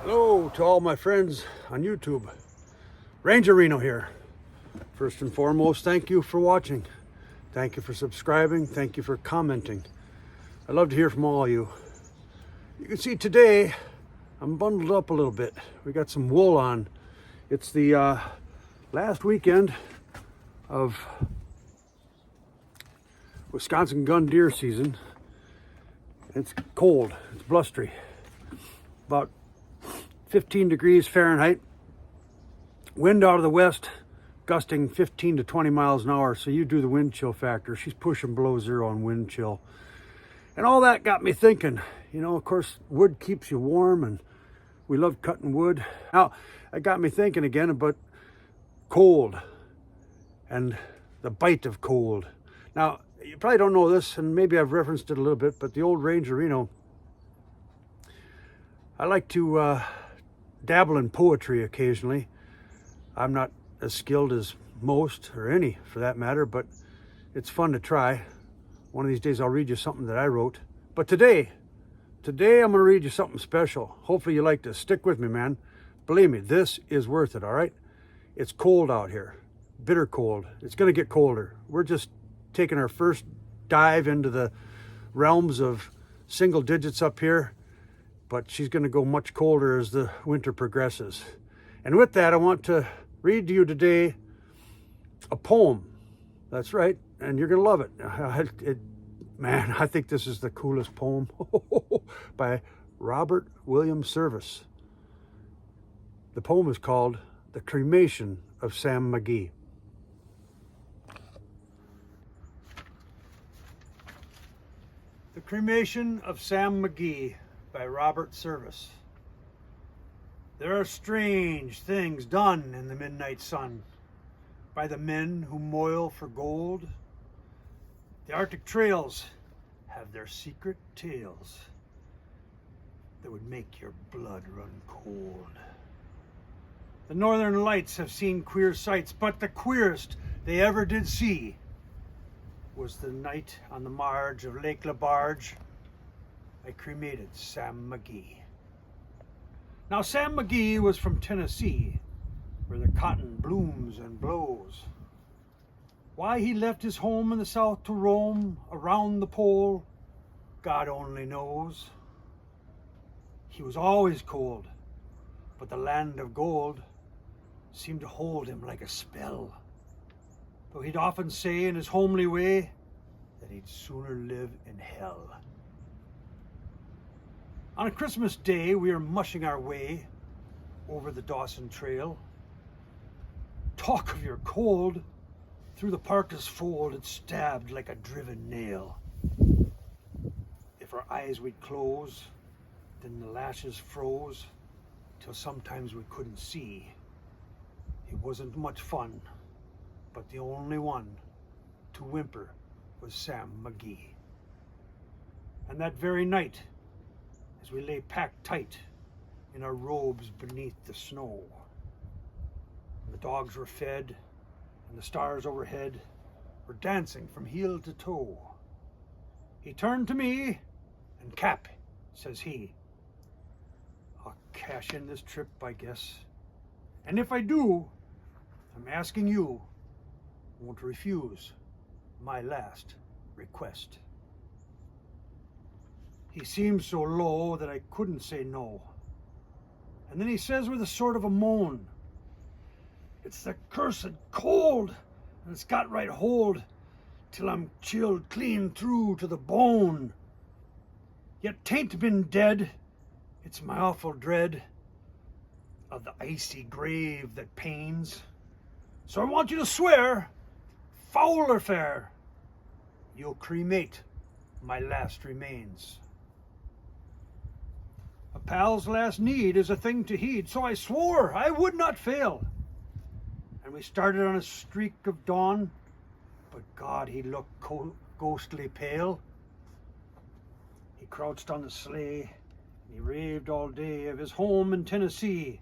Hello to all my friends on YouTube. Ranger Reno here. First and foremost, thank you for watching. Thank you for subscribing. Thank you for commenting. I'd love to hear from all of you. You can see today I'm bundled up a little bit. We got some wool on. It's the last weekend of Wisconsin gun deer season. It's cold. It's blustery. About 15 degrees Fahrenheit, wind out of the west, gusting 15 to 20 miles an hour. So you do the wind chill factor. She's pushing below zero on wind chill. And all that got me thinking, of course, wood keeps you warm and we love cutting wood. Now, it got me thinking again about cold and the bite of cold. Now, you probably don't know this, and maybe I've referenced it a little bit, but the old Ranger Reno, I like to dabble in poetry occasionally. I'm not as skilled as most, or any for that matter, but it's fun to try. One of these days I'll read you something that I wrote. But today I'm going to read you something special. Hopefully you like this. Stick with me, man. Believe me, this is worth it, all right? It's cold out here. Bitter cold. It's going to get colder. We're just taking our first dive into the realms of single digits up here, but she's going to go much colder as the winter progresses. And with that, I want to read to you today a poem. That's right, and you're going to love it. Man, I think this is the coolest poem by Robert William Service. The poem is called The Cremation of Sam McGee. The Cremation of Sam McGee by Robert Service. There are strange things done in the midnight sun by the men who moil for gold. The Arctic trails have their secret tales that would make your blood run cold. The northern lights have seen queer sights, but the queerest they ever did see was the night on the marge of Lake LaBarge I cremated Sam McGee. Now, Sam McGee was from Tennessee, where the cotton blooms and blows. Why he left his home in the south to roam around the pole, God only knows. He was always cold, but the land of gold seemed to hold him like a spell. Though he'd often say in his homely way that he'd sooner live in hell. On a Christmas day, we are mushing our way over the Dawson Trail. Talk of your cold, through the parka's fold it stabbed like a driven nail. If our eyes we'd close, then the lashes froze, till sometimes we couldn't see. It wasn't much fun, but the only one to whimper was Sam McGee. And that very night, as we lay packed tight in our robes beneath the snow, the dogs were fed and the stars overhead were dancing from heel to toe, he turned to me and, "Cap," says he, "I'll cash in this trip, I guess. And if I do, I'm asking you won't refuse my last request." He seemed so low that I couldn't say no. And then he says with a sort of a moan, "It's the cursed cold, and it's got right hold, till I'm chilled clean through to the bone. Yet 'tain't been dead, it's my awful dread of the icy grave that pains. So I want you to swear, foul or fair, you'll cremate my last remains." A pal's last need is a thing to heed, so I swore I would not fail. And we started on a streak of dawn, but God, he looked ghostly pale. He crouched on the sleigh, and he raved all day of his home in Tennessee.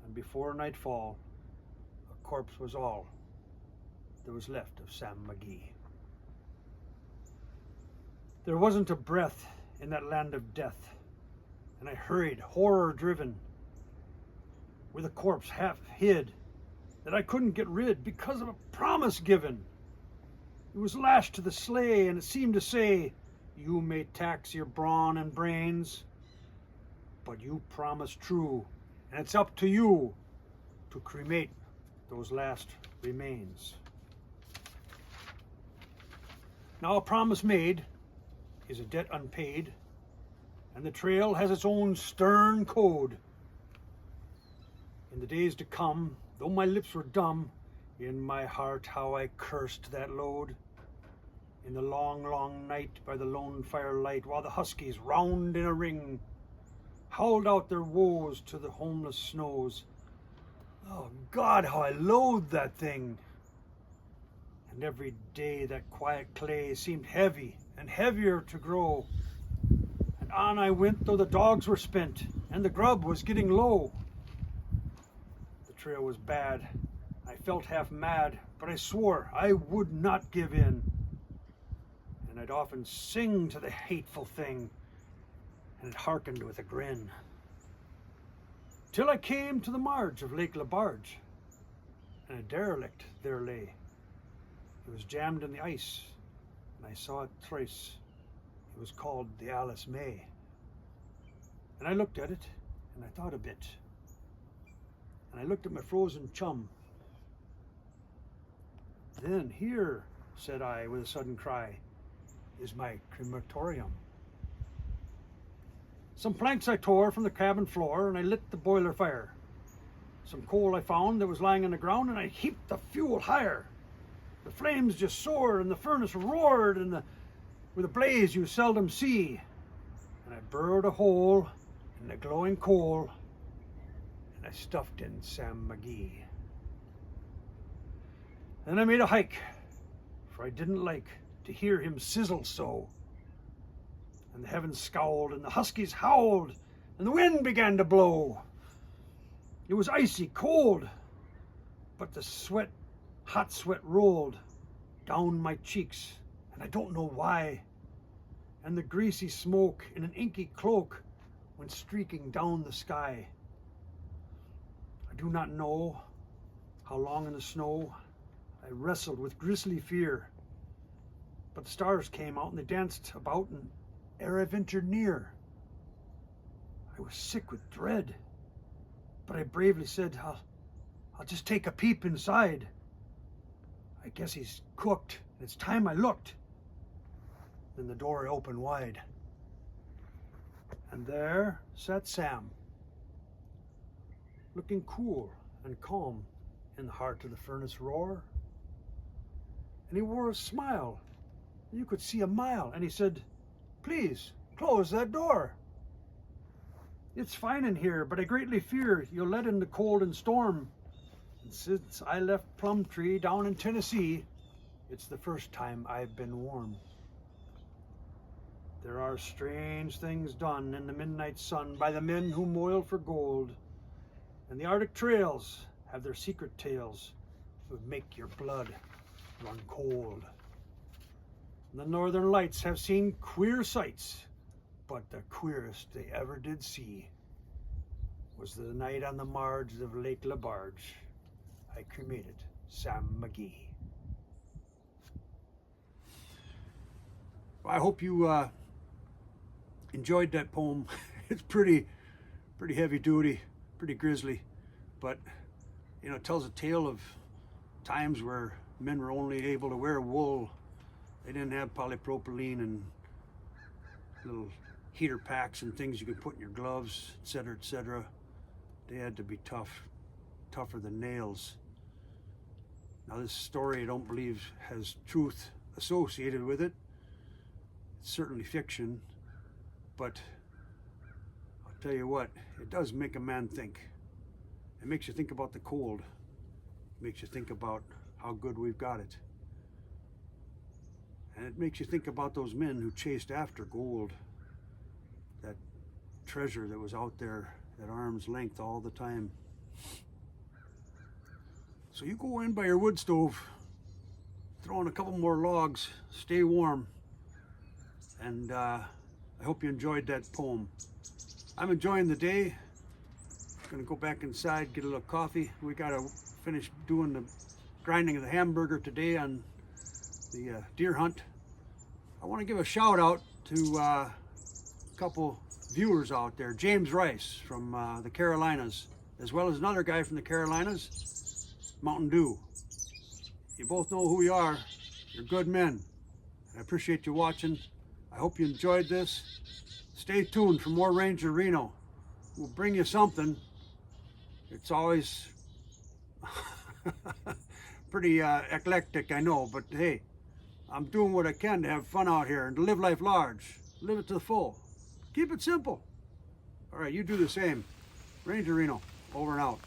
And before nightfall, a corpse was all there was left of Sam McGee. There wasn't a breath in that land of death and I hurried, horror-driven, with a corpse half hid that I couldn't get rid because of a promise given. It was lashed to the sleigh, and it seemed to say, "You may tax your brawn and brains, but you promised true, and it's up to you to cremate those last remains." Now a promise made is a debt unpaid, and the trail has its own stern code. In the days to come, though my lips were dumb, in my heart how I cursed that load. In the long, long night by the lone firelight, while the huskies, round in a ring, howled out their woes to the homeless snows. Oh God, how I loathed that thing. And every day that quiet clay seemed heavy and heavier to grow. And on I went, though the dogs were spent and the grub was getting low. The trail was bad. I felt half mad, but I swore I would not give in. And I'd often sing to the hateful thing, and it hearkened with a grin. Till I came to the marge of Lake Labarge, and a derelict there lay. It was jammed in the ice, and I saw it thrice. It was called the Alice May. And I looked at it, and I thought a bit. And I looked at my frozen chum. Then here, said I with a sudden cry, is my crematorium. Some planks I tore from the cabin floor, and I lit the boiler fire. Some coal I found that was lying on the ground, and I heaped the fuel higher. The flames just soared, and the furnace roared, and with a blaze you seldom see. And I burrowed a hole in the glowing coal, and I stuffed in Sam McGee. Then I made a hike, for I didn't like to hear him sizzle so. And the heavens scowled, and the huskies howled, and the wind began to blow. It was icy cold, but the hot sweat rolled down my cheeks, and I don't know why. And the greasy smoke in an inky cloak went streaking down the sky. I do not know how long in the snow I wrestled with grisly fear, but the stars came out and they danced about, and ere I ventured near, I was sick with dread, but I bravely said, I'll just take a peep inside. I guess he's cooked, and it's time I looked. Then the door opened wide, and there sat Sam, looking cool and calm in the heart of the furnace roar. And he wore a smile, you could see a mile, and he said, "Please, close that door. It's fine in here, but I greatly fear you'll let in the cold and storm. And since I left Plumtree down in Tennessee, it's the first time I've been warm. There are strange things done in the midnight sun by the men who moil for gold, and the Arctic trails have their secret tales that would make your blood run cold. And the northern lights have seen queer sights, but the queerest they ever did see was the night on the marge of Lake Labarge I cremated Sam McGee." I hope you enjoyed that poem. It's pretty heavy duty, pretty grisly, but it tells a tale of times where men were only able to wear wool. They didn't have polypropylene and little heater packs and things you could put in your gloves, etc., etc. They had to be tougher than nails. Now this story, I don't believe, has truth associated with it. It's certainly fiction, but I'll tell you what, it does make a man think. It makes you think about the cold. It makes you think about how good we've got it. And it makes you think about those men who chased after gold, that treasure that was out there at arm's length all the time. So you go in by your wood stove, throw in a couple more logs, stay warm, and I hope you enjoyed that poem. I'm enjoying the day. Gonna go back inside, get a little coffee. We gotta finish doing the grinding of the hamburger today on the deer hunt. I want to give a shout out to a couple viewers out there. James Rice from the Carolinas, as well as another guy from the Carolinas, Mountain Dew. You both know who you are. You're good men. I appreciate you watching. I hope you enjoyed this. Stay tuned for more Ranger Reno. We'll bring you something. It's always pretty eclectic, I know, but hey, I'm doing what I can to have fun out here and to live life large. Live it to the full. Keep it simple. All right, you do the same. Ranger Reno, over and out.